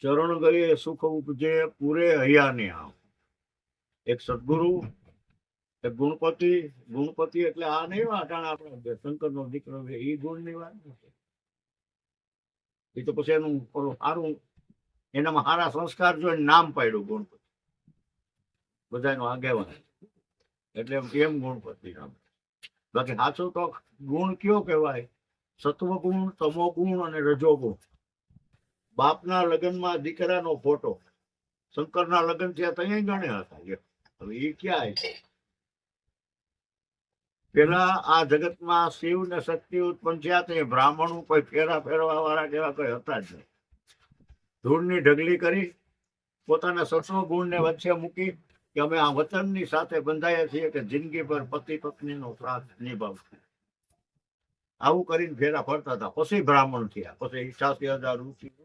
ચરણ ગયે સુખ ઉપજે પૂરે હૈયાને આવ. એક સદગુરુ, એક ગુણપતિ. ગુણપતિ એટલે આ નહીં અટાણે આપણે શંકર નો દીકરો એ ગુણ ની વાત નથી. એ તો પછી એનું સારું, એનામાં સારા સંસ્કાર જોઈને નામ પાડ્યું ગુણપતિ, બધાનો આગેવાન, એટલે એમ કેમ ગુણપતિ નામ. બાકી સાચો તો ગુણ કયો કહેવાય? સત્વ ગુણ, તમો ગુણ અને રજો ગુણ. બાપના લગ્નમાં દીકરાનો ફોટો, શંકરના લગ્ન થયા ત્યાં ગણ્યા હતા. હવે એ ક્યાં છે? પેલા આ જગતમાં શિવ ને શક્તિ ઉત્પન્ન થયા તે બ્રાહ્મણો કોઈ ફેરા ફેરવા વાળા જેવા કોઈ હતા જ નહીં. ધૂળની ઢગલી કરી પોતાના સત્વ ગુણને વચ્ચે મૂકી કે અમે આ વચનની સાથે બંધાયા છીએ કે જિંદગી પર પતિ પત્નીનો સાથ નિભાવશું. આવું કરીને ફેરા ફરતા હતા. પછી બ્રાહ્મણ થયા, પછી 88,000 રૂપિયા.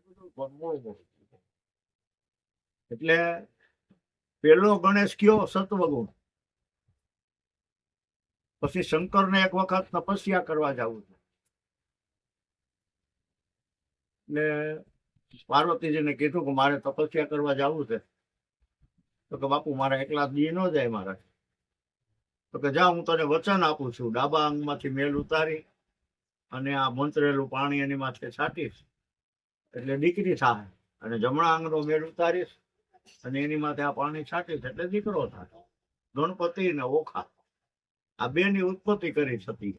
એટલે પેલો ગણેશ કયો? સત્વગુણ. પછી શંકરને એક વખત તપસ્યા કરવા જવું છે. એટલે પાર્વતીજીને કીધું કે મારે તપસ્યા કરવા જવું છે. તો કે બાપુ મારા એકલા દી ન જાય મારા. તો કે જા, હું તને વચન આપું છું, ડાબા અંગમાંથી મેલ ઉતારી અને આ મંત્રેલું પાણી એની માથે છાંટીશ એટલે દીકરી થાય, અને જમણા અંગનો મેળ ઉતારીશ અને એની માથે આ પાણી છાંટીશ એટલે દીકરો થાય. ગણપતિ ને ઓખા આ બે ની ઉત્પત્તિ કરી હતી.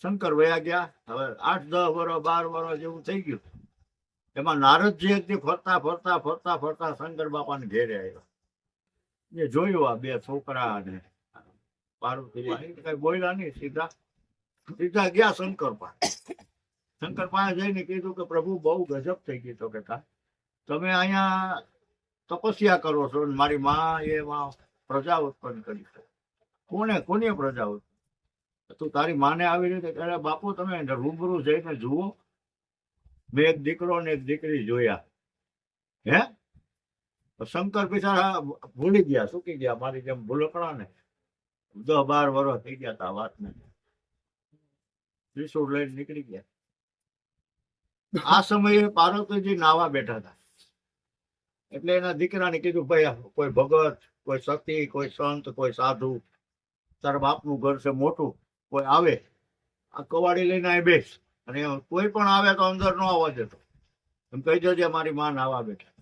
શંકર વયા ગયા. હવે 8-10 વર્ષ 12 વર્ષ જેવું થઈ ગયું. એમાં નારદજી એકથી ફરતા ફરતા ફરતા ફરતા શંકર બાપાને ઘેરે આવ્યા. એ જોયું આ બે છોકરા ને પાર્વતી કઈ બોલ્યા નહીં, સીધા સીધા ગયા શંકર પાસે. શંકર પાસે જઈને કીધું કે પ્રભુ બહુ ગજબ થઈ ગઈ. તો કે તમે અહીંયા તપસ્યા કરો છો, મારી માં એમાં પ્રજા ઉત્પન્ન કરી છે. કોને પ્રજા ઉત્પન્ન? તું તારી માને આવી રીતે કહે? બાપુ તમે રૂબરૂ જઈને જુઓ, મેં એક દીકરો ને એક દીકરી જોયા. હે? શંકર બિચારા ભૂલી ગયા, સુકી ગયા, મારી જેમ ભૂલકણા ને. 10-12 વર્ષ થઈ ગયા હતા વાતને. ત્રિશૂળ લઈને નીકળી ગયા. આ સમયે પાર્વતીજી નાવા બેઠા હતા. એટલે એના દીકરાને કીધું, ભાઈ કોઈ ભગત, કોઈ સતી, કોઈ સંત, કોઈ સાધુ, તારા બાપનું ઘર છે મોટું, કોઈ આવે આ કવાડી લઈને અહીં બેસ, અને કોઈ પણ આવે તો અંદર નો આવવા દેતો, એમ કહી દેજે મારી માં નાવા બેઠા.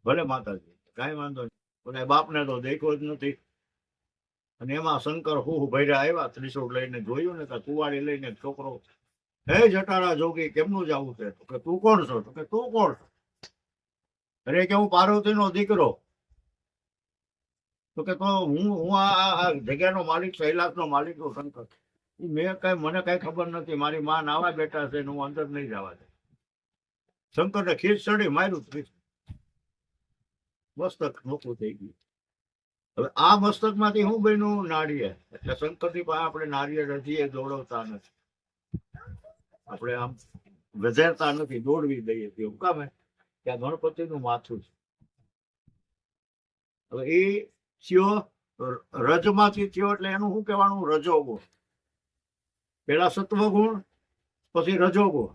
ભલે માતાજી, કઈ વાંધો નહીં. પણ બાપને તો દેખ્યો જ નથી. અને એમાં શંકર હું ભર્યા આવ્યા, ત્રિશૂળ લઈને જોયું ને તો કુવાડી લઈને છોકરો, હે જટારા જોગી કેમનું જવું છે? તો કે તું કોણ છો? તો કે તું કોણ છો? અરે કે હું પાર્વતી નો દીકરો. તો કે તો હું આ જગ્યાનો માલિક, શૈલાસ નો માલિક નો શંકર. મને કઈ ખબર નથી, મારી માં નાવા બેઠા છે, હું અંદર નહીં જવા દે. શંકર ને ખીચ ચડી, માર્યું, મસ્તક નોખું થઈ ગયું. હવે આ મસ્તક માંથી શું બન્યું? નાળિયેર. એટલે શંકર ની પાસે આપણે નાળિયેર હજી દોડવતા નથી, આપણે આમ વધેરતા નથી, દોડવી દઈએ છીએ. હું કામે? ત્યાં ગણપતિ નું માથું છે. હવે એ થયો રજમાંથી થયો, એટલે એનું શું કહેવાનું? રજોગુણ. પેલા સત્વગુણ, પછી રજોગુણ.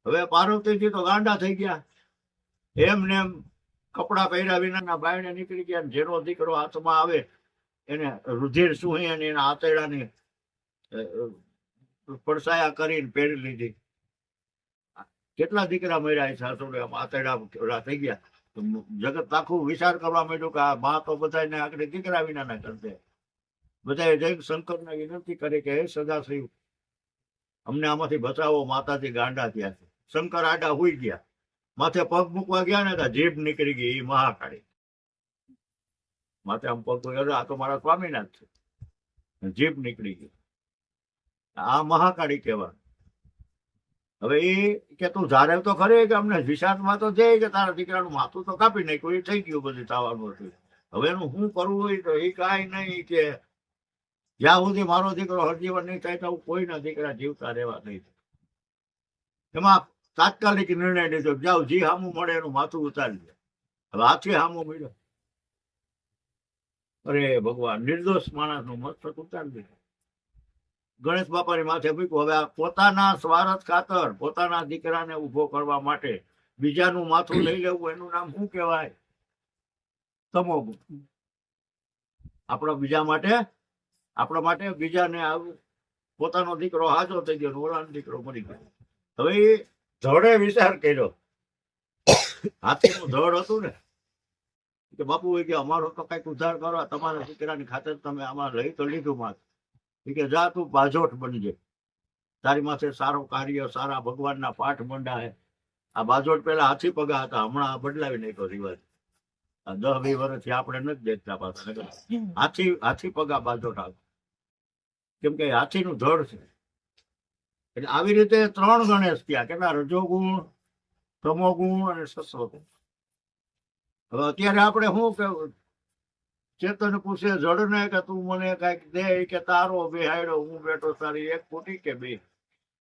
હવે પાર્વતીજી તો ગાંડા થઈ ગયા. એમને એમ કપડા પહેર્યા વિના બાયણે નીકળી ગયા. જેનો દીકરો હાથમાં આવે એને રુધિર સુહી અને એના આતેડાની પડસાયા કરીને પહેરી લીધી. કેટલા દીકરા મર્યા? સાસુડે આતેડા થઈ ગયા. જગત આખું વિચાર કરવા માંડ્યું કે આ બા તો બધાને આગળ દીકરા વિના ના કરશે. બધા જઈને શંકરને વિનંતી કરે કે હે સદાશિવ, અમને આમાંથી બચાવો, માતાજી ગાંડા થયા છે. શંકર આડા હુઈ ગયા. માથે પગ મૂકવા ગયા ને તો જીભ નીકળી ગઈ. એ મહાકાળી માથે આમ પગ, આ તો મારા સ્વામીનાથ છે, જીભ નીકળી ગઈ. આ મહાકાળી કહેવાય. હવે એ કે તું ધારે તો ખરે કે અમને વિષાદમાં તો છે કે તારા દીકરાનું માથું તો કાપી નાખ્યું, એ થઈ ગયું બધું થવાનું હતું. હવે એનું શું કરવું હોય? તો એ કાંઈ નહીં, કે જ્યાં સુધી મારો દીકરો હરજીવન નહીં થાય તો કોઈના દીકરા જીવતા રહેવા નહીં. એમાં તાત્કાલિક નિર્ણય લીધો, જાઓ જી હામું મળે એનું માથું ઉતારી દે. હવે હાથે હામું મળ્યો, અરે ભગવાન, નિર્દોષ માણસ નું મસ્તક ઉતારી દીધું. ગણેશ બાપાની માથે મૂક્યું. હવે આ પોતાના સ્વાર્થ ખાતર, પોતાના દીકરાને ઉભો કરવા માટે બીજાનું માથું લઈ લેવું એનું નામ શું કહેવાય? તમોગુણ. આપણા માટે બીજાને આવું, પોતાનો દીકરો હાજો થઈ ગયો, ઓલાનો દીકરો મરી ગયો. હવે એ ધડે વિચાર કર્યો, હાથીનું ધડ હતું ને, કે બાપુ કે અમારો તો કઈક ઉદ્ધાર કરો, તમારા દીકરાની ખાતર તમે આમાં લઈ તો લીધું માથ, કે જા તું બાજોઠ બનજે, તારી માથે સારો કાર્ય, સારા ભગવાનના પાઠ મંડાય. આ બાજોઠ પેલા હાથી પગા હતા, હમણાં બદલાવી નાખ્યો રિવાજ. 10-20 વર્ષથી આપણે નથી દેખતા પાછા. હાથી પગા બાજોઠ આવે, કેમ કે હાથીનું ધડ છે. એટલે આવી રીતે 3 ગણેશ થયા. કેટલા? રજોગુણ, તમોગુણ અને સત્વગુણ. હવે અત્યારે આપણે શું કે ચેતન પૂછે જડને કે તું મને કઈક દે, કે તારો બેહાડ્યો હું બેઠો, તારી એક ખોટી કે બે.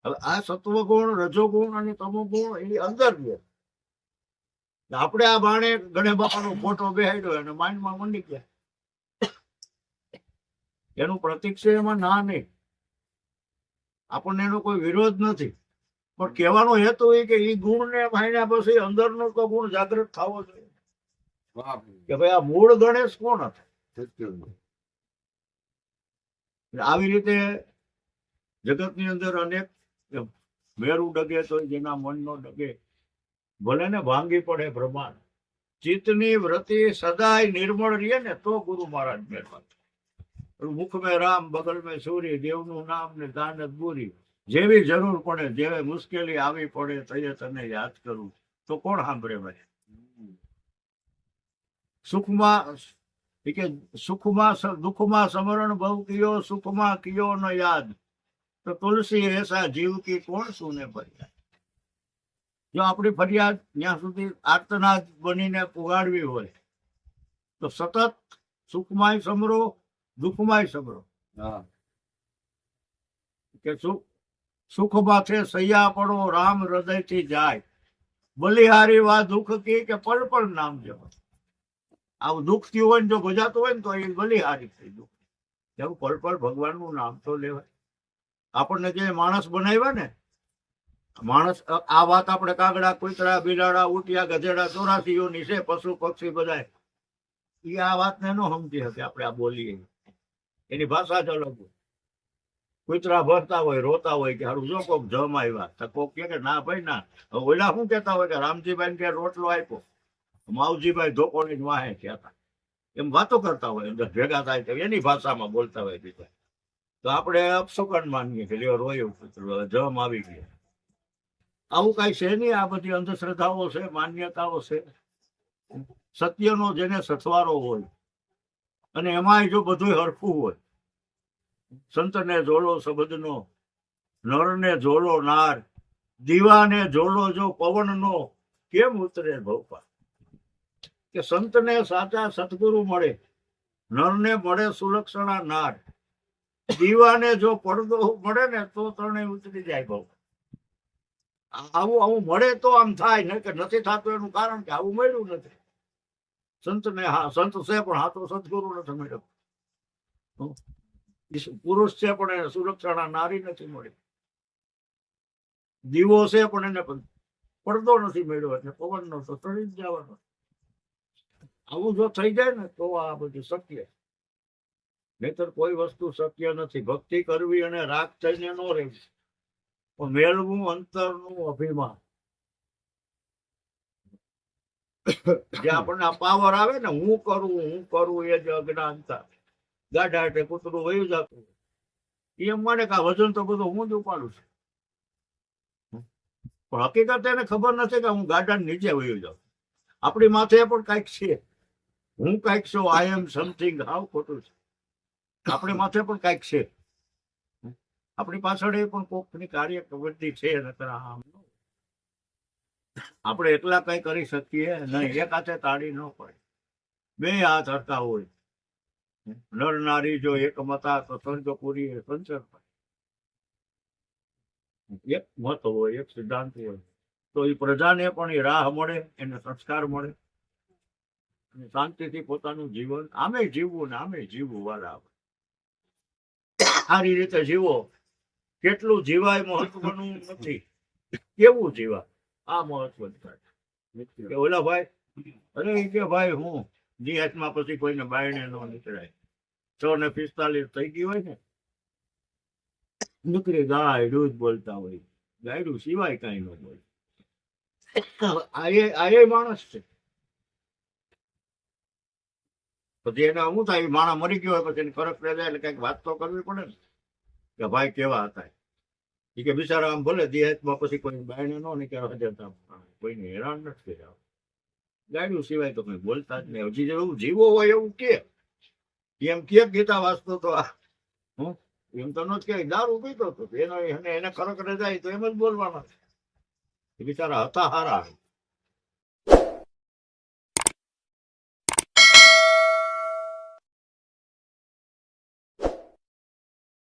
હવે આ સત્વગુણ, રજોગુણ અને તમોગુણ એ અંદર છે. આપણે આ બાણે ગણેશ બાપાનો ફોટો બેહાડ્યો અને માઇન્ડમાં મંડી ગયા. એનું પ્રતીક છે, એમાં ના નહીં. આપણને એનો કોઈ વિરોધ નથી, પણ કહેવાનો હેતુ એ કે એ ગુણ ને ભાઈના પછી અંદરનો તો ગુણ જાગૃત થવો જોઈએ કે ભાઈ આ મૂળ ગણેશ કોણ હતા. આવી રીતે જગતની અંદર અનેક મેરુ ડગે તો જેના મનનો ડગે, ભલે ને ભાંગી પડે બ્રહ્માંડ, ચિત્તની વૃત્તિ સદાય નિર્મળ રહે ને તો ગુરુ મહારાજ મહેરબાન. મુખ મેં રામ, બગલ મેં સૂર્ય, દેવનું નામ ને દાનત બુરી. જેવી જરૂર પડે, જેવી મુશ્કેલી આવી પડે, તયે તને યાદ કરું, તો કોણ સાંભળે ભાઈ? સુખમાં દુઃખમાં સ્મરણ બહુ કિયો, સુખમાં કિયો ન યાદ, તો તુલસી એસા જીવ કી કોણ સુને ફરિયાદ. જો આપણી ફરિયાદ ત્યાં સુધી આર્તનાદ બનીને પુગાડવી હોય તો સતત સુખમાંય સમરો, દુઃખમાંય સમરો. કે સુખમાં છે સૈયા પડો, રામ હૃદયથી જાય, બલિહારી વા દુઃખ કી, કે પળ પળ નામ જવાય. આવું દુઃખ થયું હોય ને જો ગજાતું હોય ને તો એ બલિહારી થઈ દુઃખ. એવું પળ પળ ભગવાનનું નામ તો લેવાય. આપણને જે માણસ બનાવ્યા ને, માણસ, આ વાત આપણે કાગડા, કૂતરા, બિલાડા, ઉટિયા, ગધેડા, ચોરાસીઓની છે, પશુ પક્ષી બધા, એ આ વાતને ન સમજી શકે. આપણે આ બોલીએ એની ભાષા જ અલગ હોય. કૂતરા ભરતા હોય, રોતા હોય કે હારું જો કોક જમ આવ્યા, તો કોક કે ના ભાઈ ના. ઓલા શું કેતા હોય કે રામજીભાઈ કે રોટલો આપ્યો, માવજીભાઈ ધોકો ને વાહે કહેતા, એમ વાતો કરતા હોય, અંદર ભેગા થાય તો એની ભાષામાં બોલતા હોય બીજા. તો આપણે અપશુકન માનીએ કે લ્યો રોયું કૂતરું, જમ આવી ગયા. આવું કઈ છે નહીં. આ બધી અંધશ્રદ્ધાઓ છે, માન્યતાઓ છે. સત્યનો જેને સથવારો હોય, અને એમાંય જો બધું હરખું હોય, સંતને જોડો શબ્દનો, નરને જોડો નાર, દીવાને જોડો જો પવનનો, કેમ ઉતરે ભવપા. કે સંતને સાચા સદગુરુ મળે, નરને મળે સુલક્ષણા નાર, દીવાને જો પડદો મળે ને તો ત્રણેય ઉતરી જાય ભવ. આવું મળે તો આમ થાય ને, કે નથી થતું એનું કારણ કે આવું મળ્યું નથી. સંતને હા સંત છે, પણ હા તો સદગુરુ નથી મળ્યો. પુરુષ છે પણ એને સુરક્ષાના નારી નથી મળી. દીવો છે પણ એને પડદો નથી મળ્યો, એટલે પવનનો તો તળી જ જવાનો. આવું જો થઈ જાય ને તો આ બધું શક્ય. નહીતર કોઈ વસ્તુ શક્ય નથી. ભક્તિ કરવી અને રાગ થઈને ન રહેવી, પણ મેળવું અંતરનું અભિમાન. જે આપણને પાવર આવે ને, હું કરું એ જ અજ્ઞાનતા. ગાઢા એટલે કૂતરું વયું જતું, એમ માને કે આ વજન તો બધું હું જ ઉપાડું છું, પણ હકીકત એને ખબર નથી કે હું ગાઢા નીચે વયું જાઉં. આપણી માથે પણ કઈક છે, હું કઈક છું, આઈ એમ સમથિંગ. હાવ ખોટું છે. આપણી માથે પણ કઈક છે, આપણી પાછળ એ પણ કોકની કાર્ય પ્રવૃત્તિ છે. આપણે એકલા કઈ કરી શકીએ નહીં. એક હાથે તાળી ન પડે, બે હાથ હરતા હોય. નર નારી જો એક મતા તો સ્વર્ગપુરી સંચર. એક મત હોય, એક સિદ્ધાંત હોય, તો એ પ્રજાને પણ એ રાહ મળે, એને સંસ્કાર મળે, અને શાંતિથી પોતાનું જીવન આમે જીવવું ને આમે જીવવું વાળા. સારી રીતે જીવો. કેટલું જીવાય મહત્વનું નથી, કેવું જીવાય આ મહત્વ. કે ઓલા ભાઈ અરે ઈ કે ભાઈ હું દેહાતમાં પછી કોઈને બાયણે ન નીકળાય 6:45 થઈ ગઈ હોય ને નીકળી ગાયડું જ બોલતા હોય ગાયડું સિવાય કઈ ન બોલે આ માણસ છે પછી એને શું થાય માણસ મરી ગયો હોય પછી એને ફરક રહે જાય એટલે કઈક વાત તો કરવી પડે ને કે ભાઈ કેવા હતા એ કે બિચારા આમ ભલે દેહાતમાં પછી કોઈ બાયણે ન નીકળવા જતા કોઈને હેરાન નથી કર્યા ગાયડું સિવાય તો કઈ બોલતા જ નહીં હજી જેવું જીવો હોય એવું કે એમ કે ગીતા વાંચતો તો હું એમ તો ન જ કે દારૂ પીતો હતો એને ખરક રહે જાય તો એમ જ બોલવાના એ બિચારા હતા હારા